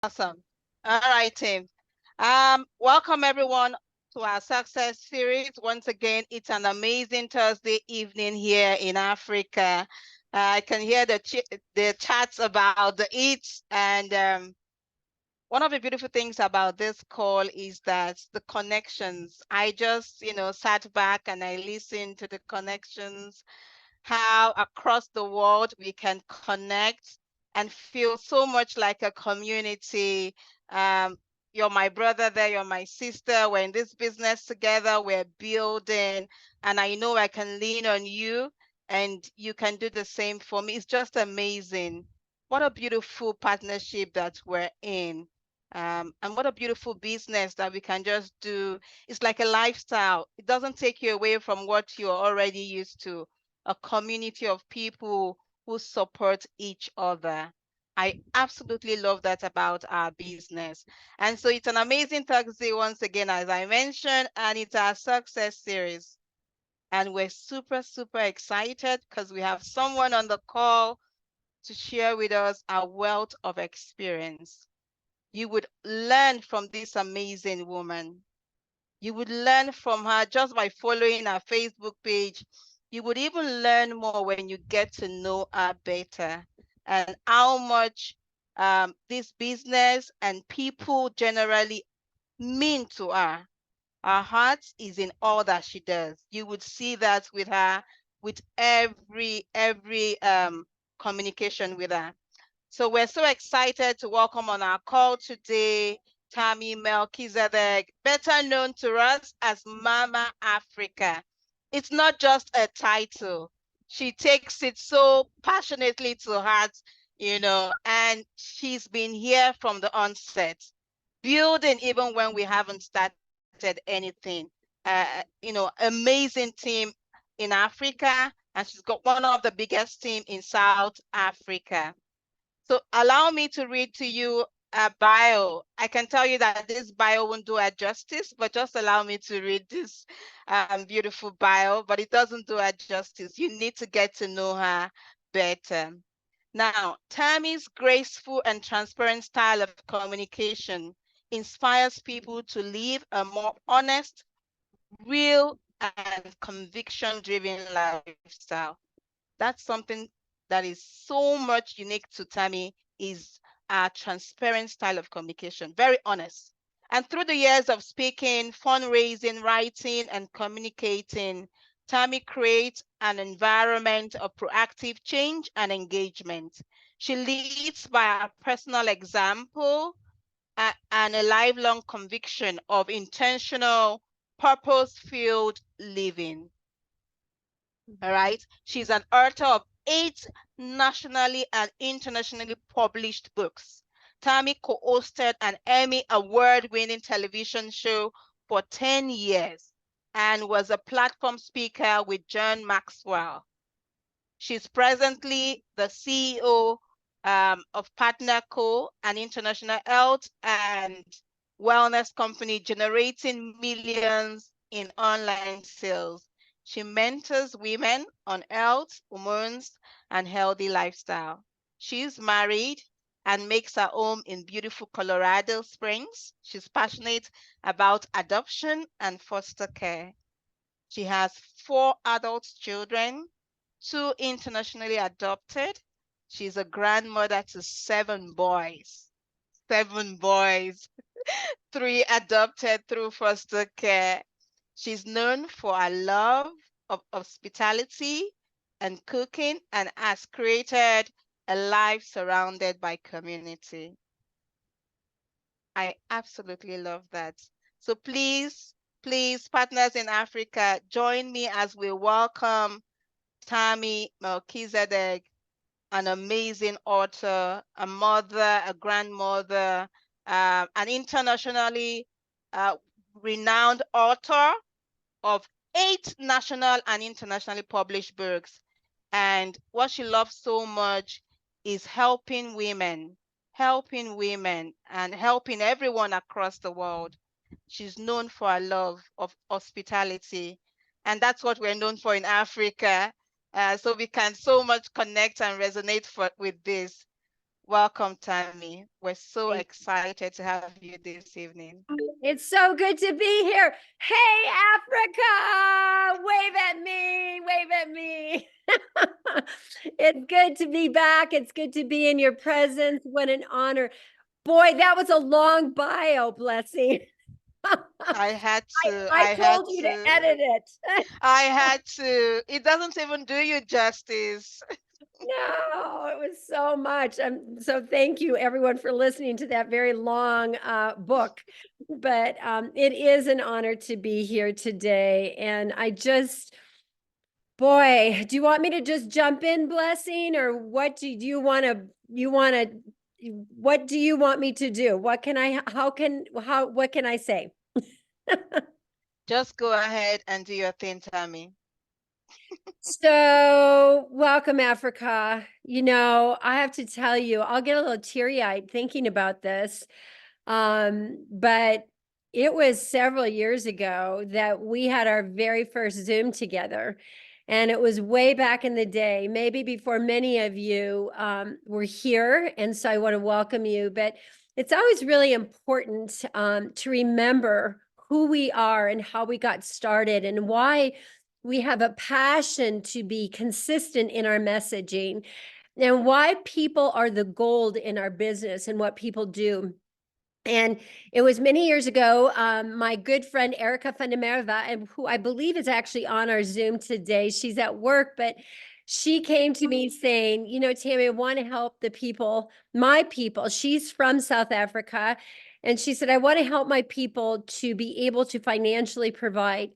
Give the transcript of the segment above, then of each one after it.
Awesome. All right, team. Welcome everyone to our success series. Once again, it's an amazing Thursday evening here in Africa. I can hear the chats about the eats, and one of the beautiful things about this call is that the connections. I just, sat back and I listened to the connections, how across the world we can connect and feel so much like a community. Um, you're my brother there, you're my sister. We're in this business together, we're building, and I know I can lean on you and you can do the same for me. It's just amazing. What a beautiful partnership that we're in. And what a beautiful business that we can just do. It's like a lifestyle. It doesn't take you away from what you're already used to, a community of people who support each other. I absolutely love that about our business. And so it's an amazing Thursday once again, as I mentioned, and it's our success series. And we're super, super excited because we have someone on the call to share with us a wealth of experience. You would learn from this amazing woman. You would learn from her just by following her Facebook page. You would even learn more when you get to know her better and how much this business and people generally mean to her. Her heart is in all that she does. You would see that with her, with every communication with her. So we're so excited to welcome on our call today, Tammy Melchizedek, better known to us as Mama Africa. It's not just a title. She takes it so passionately to heart, and she's been here from the onset, building even when we haven't started anything. Amazing team in Africa, and she's got one of the biggest team in South Africa. So allow me to read to you a bio. I can tell you that this bio won't do her justice, but just allow me to read this beautiful bio, but it doesn't do her justice. You need to get to know her better. Now, Tammy's graceful and transparent style of communication inspires people to live a more honest, real, and conviction-driven lifestyle. That's something that is so much unique to Tammy, is a transparent style of communication, very honest. And through the years of speaking, fundraising, writing, and communicating, Tammy creates an environment of proactive change and engagement. She leads by a personal example and a lifelong conviction of intentional, purpose-filled living. All right. She's an author of 8 nationally and internationally published books. Tammy co-hosted an Emmy award-winning television show for 10 years and was a platform speaker with John Maxwell. She's presently the CEO of Partner Co, an international health and wellness company generating millions in online sales. She mentors women on health, hormones, and healthy lifestyle. She's married and makes her home in beautiful Colorado Springs. She's passionate about adoption and foster care. She has 4 adult children, 2 internationally adopted. She's a grandmother to 7 boys. 7 boys, 3 adopted through foster care. She's known for her love of hospitality and cooking and has created a life surrounded by community. I absolutely love that. So please, partners in Africa, join me as we welcome Tammy Melchizedek, an amazing author, a mother, a grandmother, an internationally uh, renowned author of 8 national and internationally published books. And what she loves so much is helping women and helping everyone across the world. She's known for her love of hospitality. And that's what we're known for in Africa. So we can so much connect and resonate with this. Welcome, Tammy. We're so Thank excited to have you this evening. It's so good to be here. Hey, Africa, wave at me, wave at me. It's good to be back. It's good to be in your presence. What an honor. Boy, that was a long bio, Blessing. I had to, I I had told you to to, edit it. I had to. It doesn't even do you justice. No, it was so much. So thank you everyone for listening to that very long book. But it is an honor to be here today. And boy, do you want me to just jump in, Blessing, or what do what do you want me to do? What can what can I say? Just go ahead and do your thing, Tammy. So, welcome, Africa. I have to tell you, I'll get a little teary-eyed thinking about this. But it was several years ago that we had our very first Zoom together. And it was way back in the day, maybe before many of you were here. And so I want to welcome you. But it's always really important to remember who we are and how we got started and why we have a passion to be consistent in our messaging and why people are the gold in our business and what people do. And it was many years ago, my good friend Erica Fundamerva, who I believe is actually on our Zoom today. She's at work, but she came to me saying, Tammy, I want to help the people, my people. She's from South Africa. And she said, I want to help my people to be able to financially provide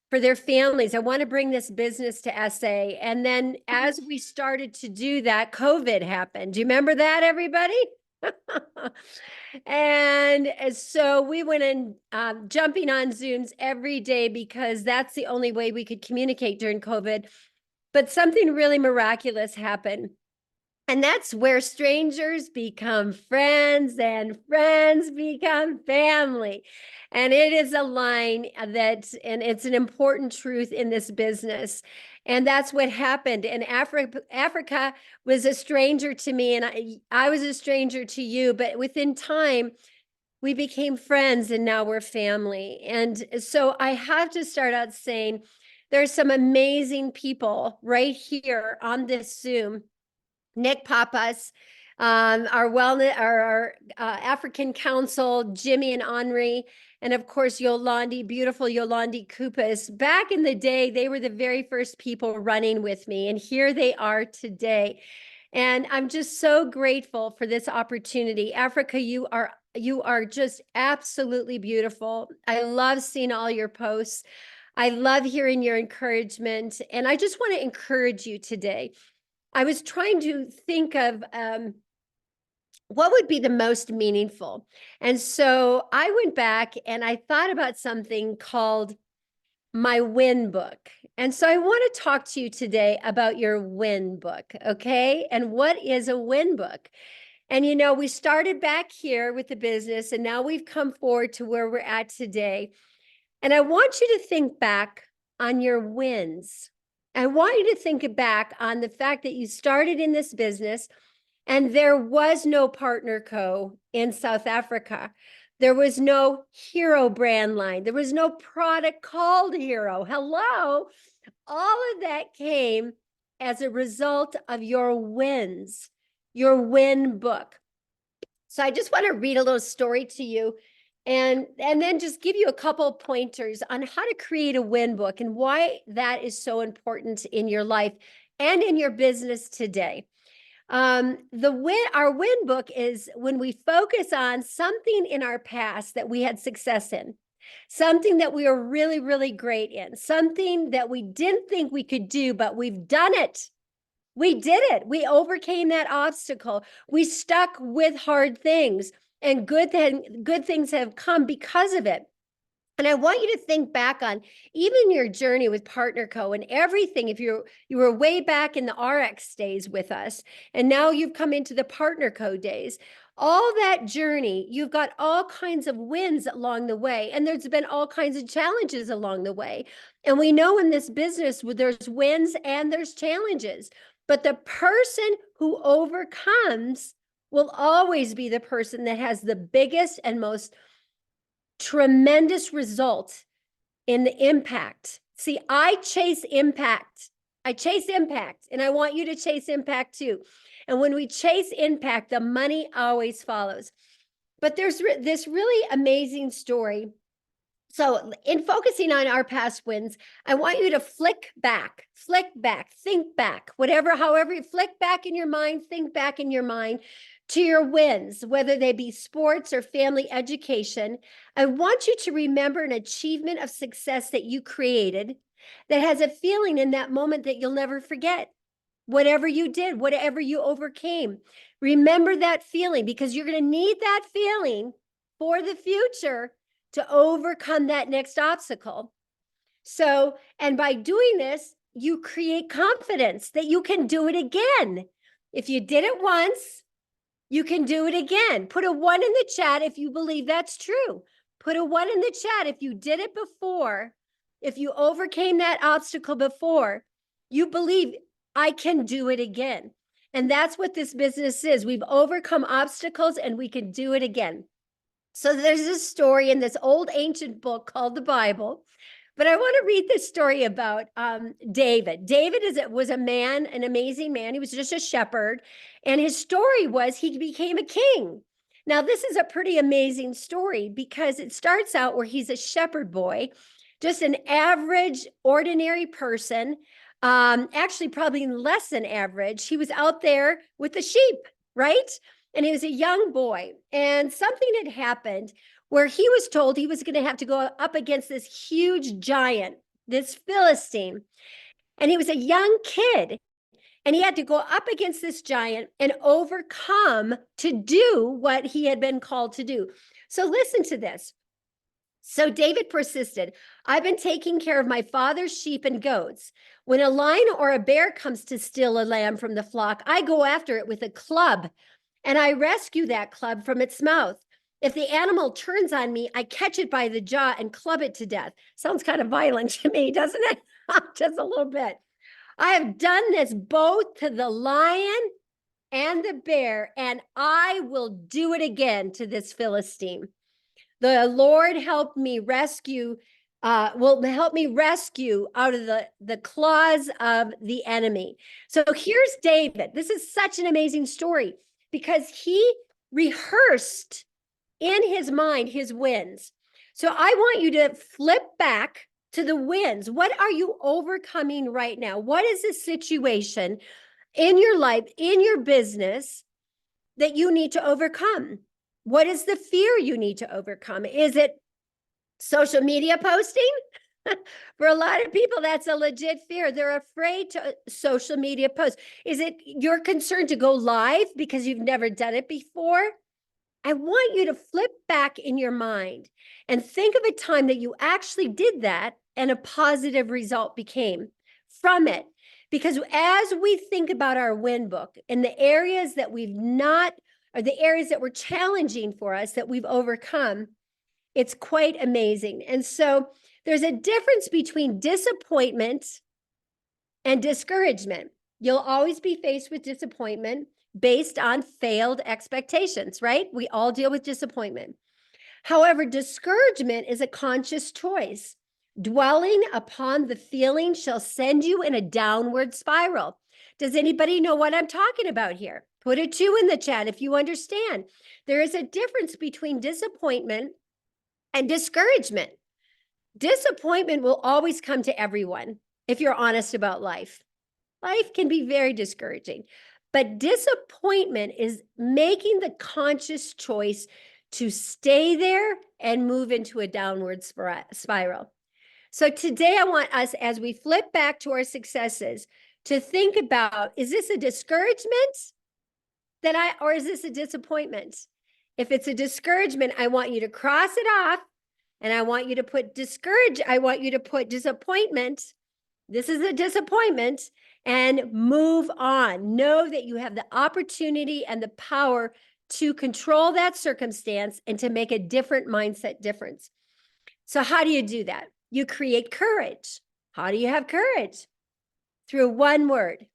for their families. I want to bring this business to SA. And then as we started to do that, COVID happened. Do you remember that, everybody? And so we went in jumping on Zooms every day because that's the only way we could communicate during COVID. But something really miraculous happened. And that's where strangers become friends and friends become family. And it is a line and it's an important truth in this business. And that's what happened. And Africa was a stranger to me, and I was a stranger to you. But within time, we became friends, and now we're family. And so I have to start out saying there's some amazing people right here on this Zoom. Nick Papas, our wellness, our African Council, Jimmy and Henri, and of course Yolandi, beautiful Yolandi Kupas. Back in the day, they were the very first people running with me, and here they are today. And I'm just so grateful for this opportunity. Africa, you are just absolutely beautiful. I love seeing all your posts. I love hearing your encouragement, and I just want to encourage you today. I was trying to think of what would be the most meaningful. And so I went back and I thought about something called my win book. And so I want to talk to you today about your win book, okay? And what is a win book? And we started back here with the business, and now we've come forward to where we're at today. And I want you to think back on your wins. I want you to think back on the fact that you started in this business and there was no partner co in South Africa. There was no hero brand line. There was no product called Hero. Hello. All of that came as a result of your wins, your win book. So I just want to read a little story to you and then just give you a couple of pointers on how to create a win book and why that is so important in your life and in your business today. Our win book is when we focus on something in our past that we had success in, something that we were really, really great in, something that we didn't think we could do, but we've done it. We did it. We overcame that obstacle. We stuck with hard things, and good things have come because of it. And I want you to think back on even your journey with Partner Co. and everything. If you were way back in the RX days with us, and now you've come into the Partner Co. days, all that journey, you've got all kinds of wins along the way. And there's been all kinds of challenges along the way. And we know in this business, there's wins and there's challenges. But the person who overcomes will always be the person that has the biggest and most tremendous result in the impact. See, I chase impact. I chase impact, and I want you to chase impact too. And when we chase impact, the money always follows. But there's this really amazing story. So, in focusing on our past wins, I want you to flick back, think back, whatever, however you flick back in your mind, think back in your mind to your wins, whether they be sports or family education. I want you to remember an achievement of success that you created that has a feeling in that moment that you'll never forget. Whatever you did, whatever you overcame, remember that feeling, because you're going to need that feeling for the future to overcome that next obstacle. So, and by doing this, you create confidence that you can do it again. If you did it once, you can do it again. Put a 1 in the chat if you believe that's true. Put a 1 in the chat if you did it before, if you overcame that obstacle before, you believe I can do it again. And that's what this business is. We've overcome obstacles and we can do it again. So there's this story in this old ancient book called the Bible, but I want to read this story about David. David was a man, an amazing man. He was just a shepherd, and his story was he became a king. Now, this is a pretty amazing story because it starts out where he's a shepherd boy, just an average, ordinary person, actually probably less than average. He was out there with the sheep, right? And he was a young boy, and something had happened where he was told he was going to have to go up against this huge giant, this Philistine. And he was a young kid, and he had to go up against this giant and overcome to do what he had been called to do. So listen to this. So David persisted. I've been taking care of my father's sheep and goats. When a lion or a bear comes to steal a lamb from the flock, I go after it with a club, and I rescue that club from its mouth. If the animal turns on me, I catch it by the jaw and club it to death. Sounds kind of violent to me, doesn't it? Just a little bit. I have done this both to the lion and the bear, and I will do it again to this Philistine. The Lord helped me rescue, will help me rescue out of the claws of the enemy. So here's David. This is such an amazing story because he rehearsed in his mind his wins. So I want you to flip back to the wins. What are you overcoming right now? What is the situation in your life, in your business that you need to overcome? What is the fear you need to overcome? Is it social media posting? For a lot of people, that's a legit fear. They're afraid to social media post. Is it you're concerned to go live because you've never done it before? I want you to flip back in your mind and think of a time that you actually did that and a positive result became from it. Because as we think about our win book and the areas that we've not, or the areas that were challenging for us that we've overcome, it's quite amazing. And so there's a difference between disappointment and discouragement. You'll always be faced with disappointment based on failed expectations, right? We all deal with disappointment. However, discouragement is a conscious choice. Dwelling upon the feeling shall send you in a downward spiral. Does anybody know what I'm talking about here? Put a 2 in the chat if you understand. There is a difference between disappointment and discouragement. Disappointment will always come to everyone if you're honest about life. Life can be very discouraging, but disappointment is making the conscious choice to stay there and move into a downward spiral. So today I want us, as we flip back to our successes, to think about, is this a discouragement or is this a disappointment? If it's a discouragement, I want you to cross it off, and I want you to put I want you to put disappointment. This is a disappointment, and move on. Know that you have the opportunity and the power to control that circumstance and to make a different mindset difference. So how do you do that? You create courage. How do you have courage? Through one word: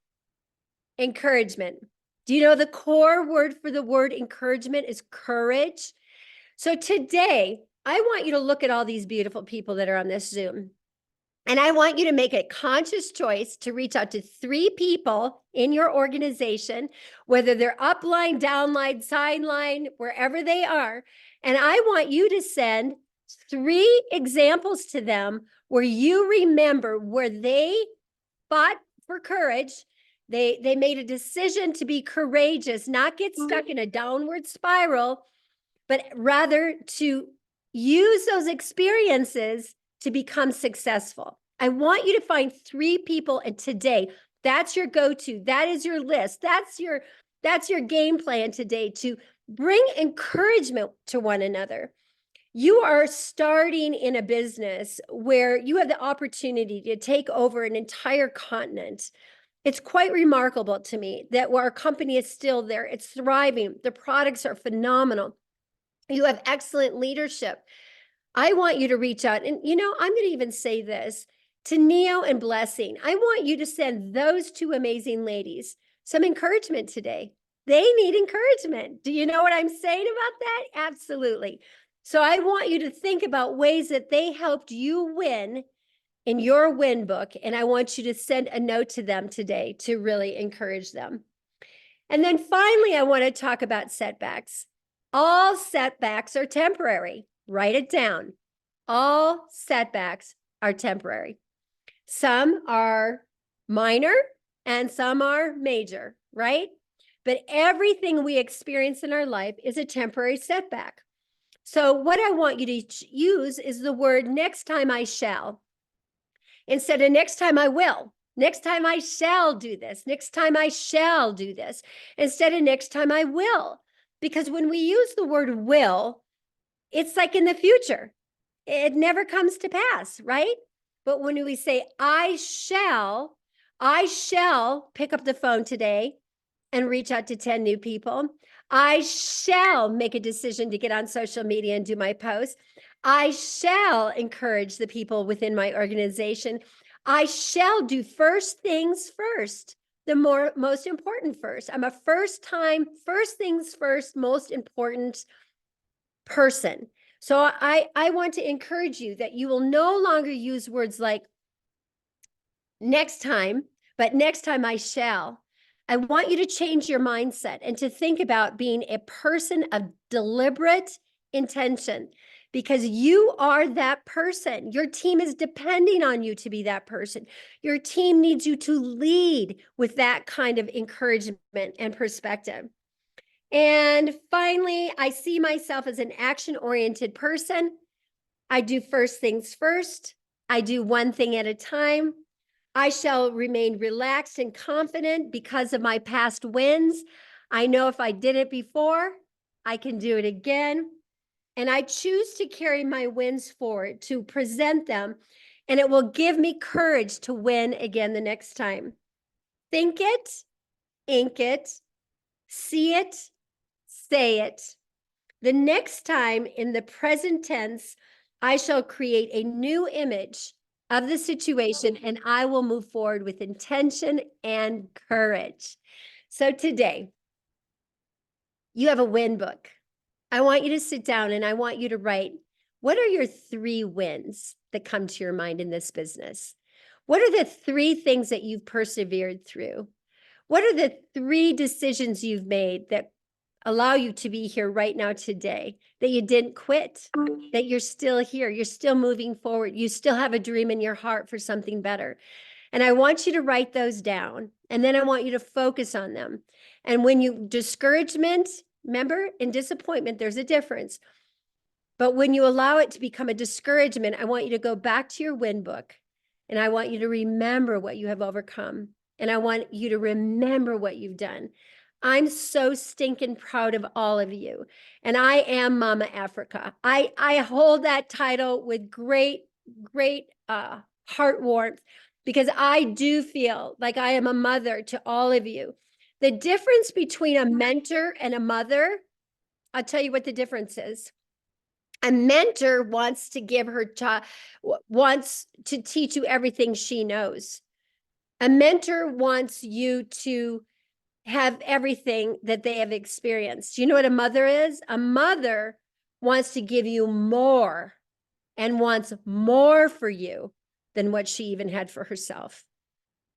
encouragement. Do you know the core word for the word encouragement is courage? So today, I want you to look at all these beautiful people that are on this Zoom. And I want you to make a conscious choice to reach out to 3 people in your organization, whether they're upline, downline, sideline, wherever they are. And I want you to send 3 examples to them where you remember where they fought for courage. They made a decision to be courageous, not get stuck in a downward spiral, but rather to use those experiences to become successful. I want you to find 3 people, and today, that's your go-to. That is your list. That's your game plan today, to bring encouragement to one another. You are starting in a business where you have the opportunity to take over an entire continent. It's quite remarkable to me that our company is still there. It's thriving. The products are phenomenal. You have excellent leadership. I want you to reach out. And, I'm going to even say this to Neo and Blessing. I want you to send those 2 amazing ladies some encouragement today. They need encouragement. Do you know what I'm saying about that? Absolutely. So I want you to think about ways that they helped you win in your win book. And I want you to send a note to them today to really encourage them. And then finally, I want to talk about setbacks. All setbacks are temporary. Write it down. All setbacks are temporary. Some are minor and some are major, right? But everything we experience in our life is a temporary setback. So what I want you to use is the word next time I shall, instead of next time I will. Next time I shall do this. Next time I shall do this. Instead of next time I will. Because when we use the word will, it's like in the future. It never comes to pass, right? But when we say I shall pick up the phone today and reach out to 10 new people. I shall make a decision to get on social media and do my posts. I shall encourage the people within my organization. I shall do first things first, the most important first. I'm a first things first, most important person. So I want to encourage you that you will no longer use words like next time, but next time I shall. I want you to change your mindset and to think about being a person of deliberate intention, because you are that person. Your team is depending on you to be that person. Your team needs you to lead with that kind of encouragement and perspective. And finally, I see myself as an action-oriented person. I do first things first. I do one thing at a time. I shall remain relaxed and confident because of my past wins. I know if I did it before, I can do it again. And I choose to carry my wins forward, to present them, and it will give me courage to win again the next time. Think it, ink it, see it, say it. The next time in the present tense, I shall create a new image of the situation and I will move forward with intention and courage. So today, you have a win book. I want you to sit down and I want you to write, what are your 3 wins that come to your mind in this business? What are the 3 things that you've persevered through? What are the 3 decisions you've made that allow you to be here right now today, that you didn't quit, that you're still here, you're still moving forward, you still have a dream in your heart for something better? And I want you to write those down, and then I want you to focus on them. And when you discouragement, remember, in disappointment, there's a difference. But when you allow it to become a discouragement, I want you to go back to your win book, and I want you to remember what you have overcome, and I want you to remember what you've done. I'm so stinking proud of all of you. And I am Mama Africa. I hold that title with great heart warmth, because I do feel like I am a mother to all of you. The difference between a mentor and a mother, I'll tell you what the difference is. A mentor wants to give her child, wants to teach you everything she knows. A mentor wants you to have everything that they have experienced. You know what a mother is? A mother wants to give you more and wants more for you than what she even had for herself.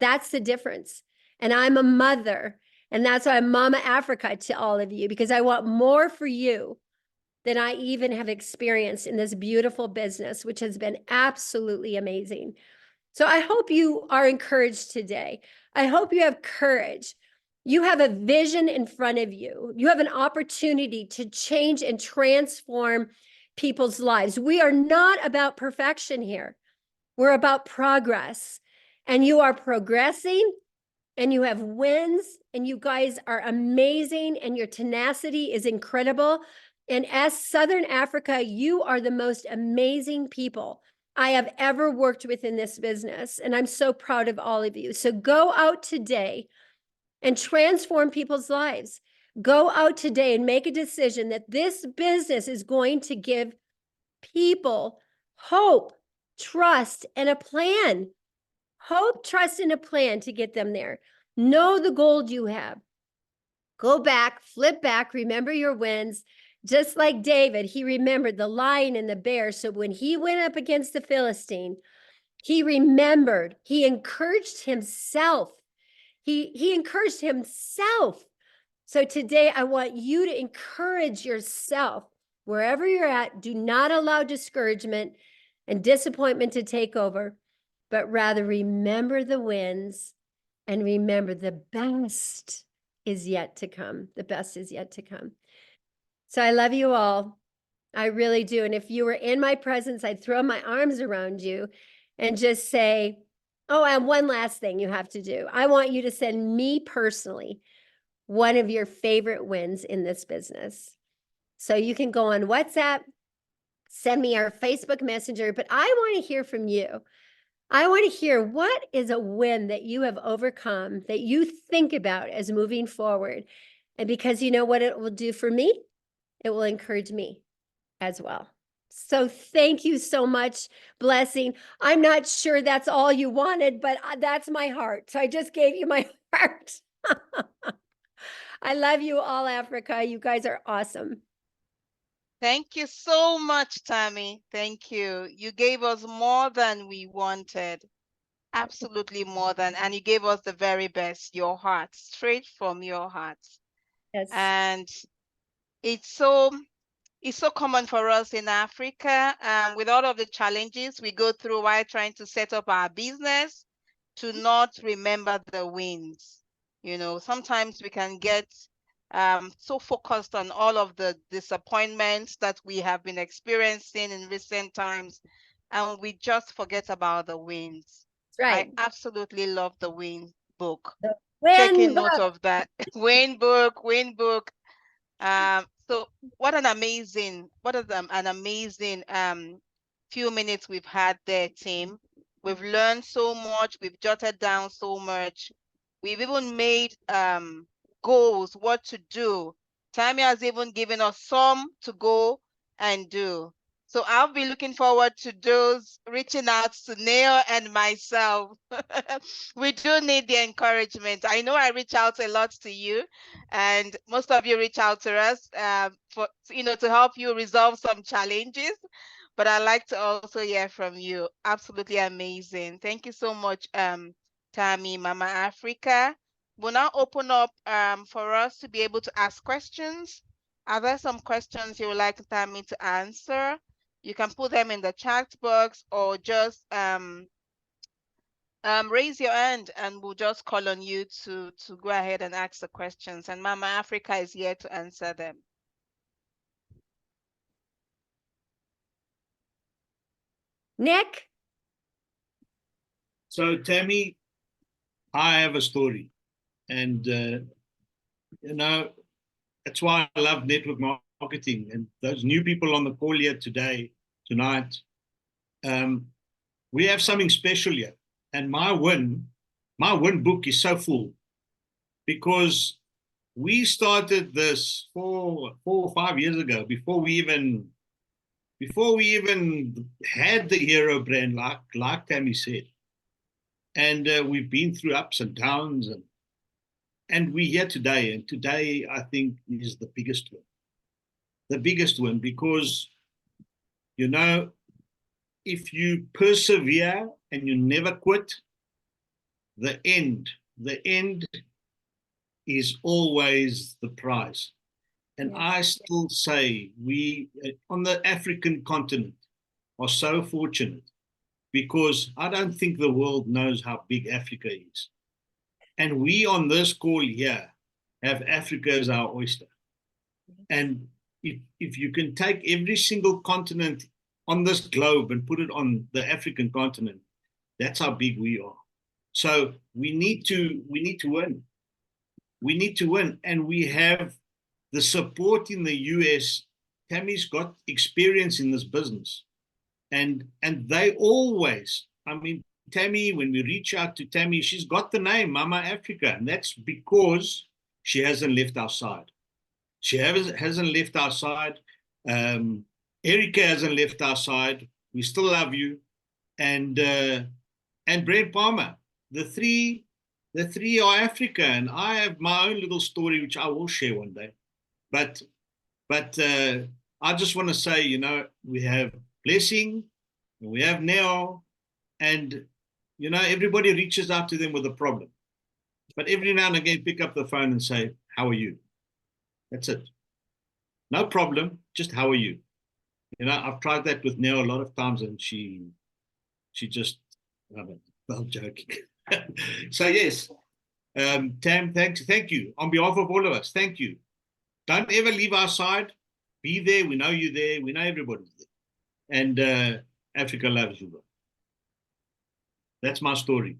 That's the difference. And I'm a mother, and that's why I'm Mama Africa to all of you, because I want more for you than I even have experienced in this beautiful business, which has been absolutely amazing. So I hope you are encouraged today. I hope you have courage. You have a vision in front of you. You have an opportunity to change and transform people's lives. We are not about perfection here. We're about progress. And you are progressing and you have wins and you guys are amazing and your tenacity is incredible. And as Southern Africa, you are the most amazing people I have ever worked with in this business. And I'm so proud of all of you. So go out today and transform people's lives. Go out today and make a decision that this business is going to give people hope, trust, and a plan. Hope, trust, and a plan to get them there. Know the goal you have. Go back, flip back, remember your wins. Just like David, he remembered the lion and the bear. So when he went up against the Philistine, he remembered, he encouraged himself. He encouraged himself. So today I want you to encourage yourself wherever you're at. Do not allow discouragement and disappointment to take over, but rather remember the wins and remember the best is yet to come. The best is yet to come. So I love you all. I really do. And if you were in my presence, I'd throw my arms around you and just say, oh, and one last thing you have to do. I want you to send me personally one of your favorite wins in this business. So you can go on WhatsApp, send me our Facebook Messenger, but I want to hear from you. I want to hear what is a win that you have overcome that you think about as moving forward. And because you know what it will do for me, it will encourage me as well. So thank you so much, Blessing. I'm not sure that's all you wanted, but that's my heart. So I just gave you my heart. I love you all, Africa. You guys are awesome. Thank you so much, Tammy. Thank you. You gave us more than we wanted. Absolutely more than, and you gave us the very best, your heart, straight from your heart. Yes. And it's so it's so common for us in Africa, with all of the challenges we go through while trying to set up our business, to not remember the wins. You know, sometimes we can get so focused on all of the disappointments that we have been experiencing in recent times, and we just forget about the wins. That's I right. absolutely love the win book. The win Taking note book. of that. Win book, win book. So what an amazing few minutes we've had there, team. We've learned so much, we've jotted down so much. We've even made goals, what to do. Tammy has even given us some to go and do. So I'll be looking forward to those reaching out to Neil and myself. We do need the encouragement. I know I reach out a lot to you, and most of you reach out to us for to help you resolve some challenges. But I'd like to also hear from you. Absolutely amazing. Thank you so much, Tammy, Mama Africa. We'll now open up for us to be able to ask questions. Are there some questions you would like Tammy to answer? You can put them in the chat box, or just raise your hand and we'll just call on you to go ahead and ask the questions. And Mama Africa is here to answer them. Nick? So, Tammy, I have a story. And, that's why I love network marketing. And those new people on the call here tonight, we have something special here. And my win book is so full because we started this 4 or 5 years ago, before we even had the hero brand, like Tammy said. And we've been through ups and downs, and we're here today, and today I think is the biggest win. The biggest win, because, you know, if you persevere and you never quit, the end is always the prize. And Yes. I still say we on the African continent are so fortunate, because I don't think the world knows how big Africa is. And we on this call here have Africa as our oyster. And if you can take every single continent on this globe and put it on the African continent, that's how big we are. So we need to win. We need to win. And we have the support in the US. Tammy's got experience in this business. And they always, I mean, Tammy, when we reach out to Tammy, she's got the name Mama Africa. And that's because she hasn't left our side. She hasn't left our side. Erica hasn't left our side. We still love you. And Brent Palmer, the three are Africa. And I have my own little story, which I will share one day. But I just want to say, you know, we have Blessing, and we have Neo, and, you know, everybody reaches out to them with a problem. But every now and again, pick up the phone and say, how are you? That's it. No problem, just how are you? You know, I've tried that with Neo a lot of times, and she just, I'm joking. So yes, Tam, thank you. On behalf of all of us, thank you. Don't ever leave our side. Be there. We know you're there. We know everybody's there. And Africa loves you, bro. That's my story.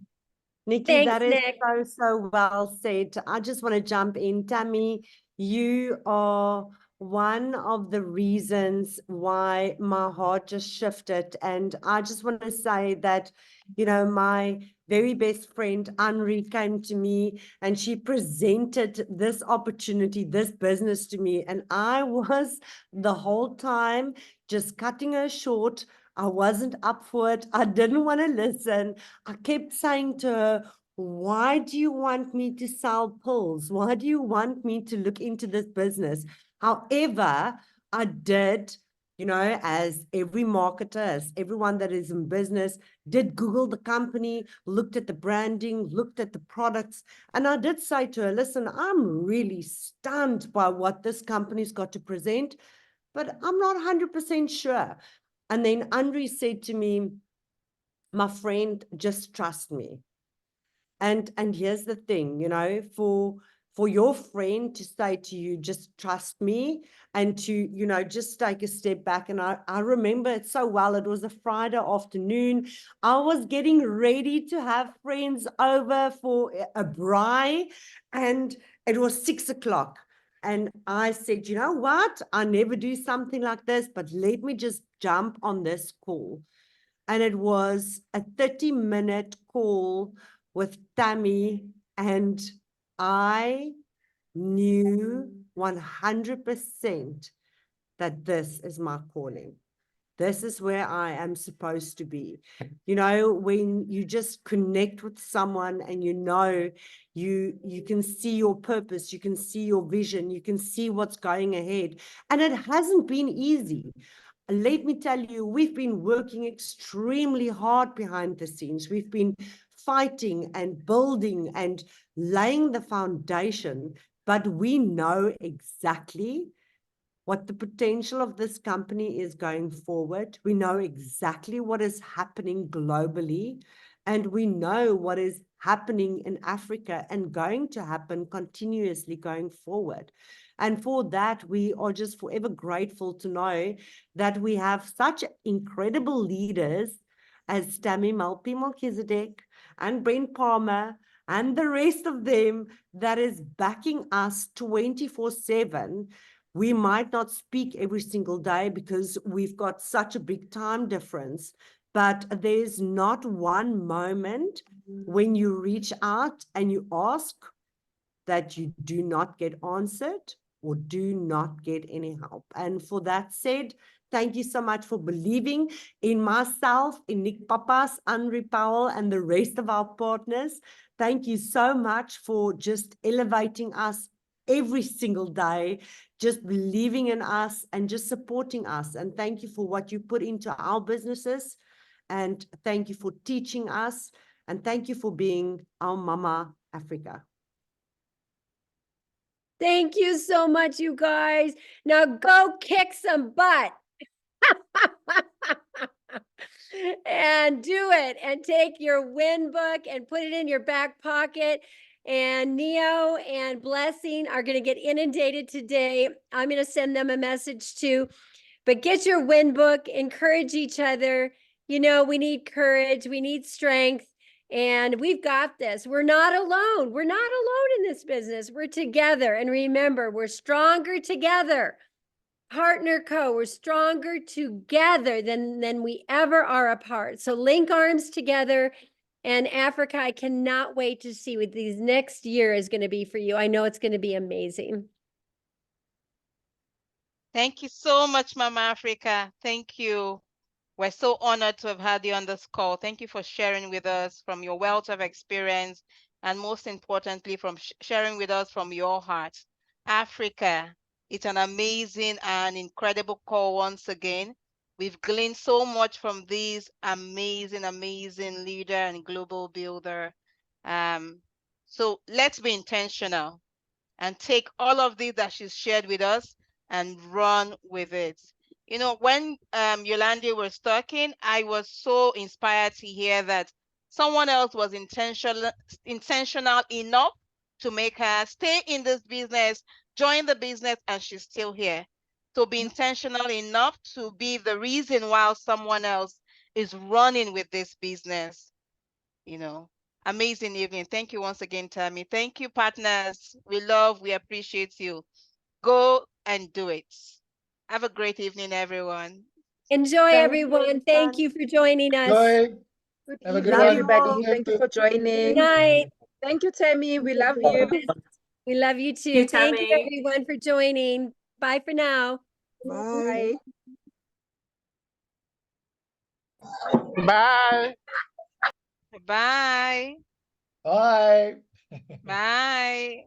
Nikki, Thanks, that is Nick. so well said. I just want to jump in. Tammy, you are one of the reasons why my heart just shifted. And I just want to say that, you know, my very best friend, Henri, came to me and she presented this opportunity, this business to me. And I was the whole time just cutting her short. I wasn't up for it. I didn't want to listen. I kept saying to her, why do you want me to sell pills? Why do you want me to look into this business? However, I did, you know, as every marketer, as everyone that is in business, did Google the company, looked at the branding, looked at the products. And I did say to her, listen, I'm really stunned by what this company's got to present, but I'm not 100% sure. And then Andre said to me, my friend, just trust me. And here's the thing, you know, for your friend to say to you, just trust me, and to, you know, just take a step back. And I remember it so well. It was a Friday afternoon. I was getting ready to have friends over for a braai, and it was 6 o'clock. And I said, you know what? I never do something like this, but let me just jump on this call. And it was a 30-minute call with Tammy, and I knew 100% that this is my calling. This is where I am supposed to be. You know, when you just connect with someone and you know, you can see your purpose, you can see your vision, you can see what's going ahead. And it hasn't been easy. Let me tell you, we've been working extremely hard behind the scenes. We've been fighting and building and laying the foundation, but we know exactly what the potential of this company is going forward. We know exactly what is happening globally, and we know what is happening in Africa and going to happen continuously going forward. And for that, we are just forever grateful to know that we have such incredible leaders as Tammy Maltby and Brent Palmer and the rest of them that is backing us 24/7. We might not speak every single day because we've got such a big time difference, but there's not one moment when you reach out and you ask that you do not get answered or do not get any help. And for that said, thank you so much for believing in myself, in Nick Papas, Henri Powell, and the rest of our partners. thank you so much for just elevating us every single day, just believing in us and just supporting us. And thank you for what you put into our businesses. And thank you for teaching us. And thank you for being our Mama Africa. Thank you so much, you guys. Now go kick some butt. And do it and take your win book and put it in your back pocket. And Neo and Blessing are going to get inundated today. I'm going to send them a message too. But get your win book, encourage each other. You know, we need courage, we need strength, and we've got this. We're not alone. We're not alone in this business. We're together. And remember, we're stronger together. Partner Co, we're stronger together than we ever are apart. So link arms together. And Africa, I cannot wait to see what these next year is going to be for you. I know it's going to be amazing. Thank you so much, Mama Africa. Thank you. We're so honored to have had you on this call. Thank you for sharing with us from your wealth of experience, and most importantly, from sharing with us from your heart. Africa, it's an amazing and incredible call once again. We've gleaned so much from this amazing, amazing leader and global builder. So let's be intentional and take all of this that she's shared with us and run with it. You know, when Yolande was talking, I was so inspired to hear that someone else was intentional enough to make her stay in this business, join the business, and she's still here. So be intentional enough to be the reason why someone else is running with this business. You know, amazing evening. Thank you once again, Tammy. Thank you, partners. We appreciate you. Go and do it. Have a great evening, everyone. Enjoy, Thank everyone. Thank you for joining us. Enjoy. Good Have a evening, good Love one. you everybody. all. Thank you for Good joining. night. Thank you, Tammy. We love you. We love you too. you, Thank you, Tammy. everyone, for joining. Bye for now. Bye. Bye. Bye. Bye. Bye.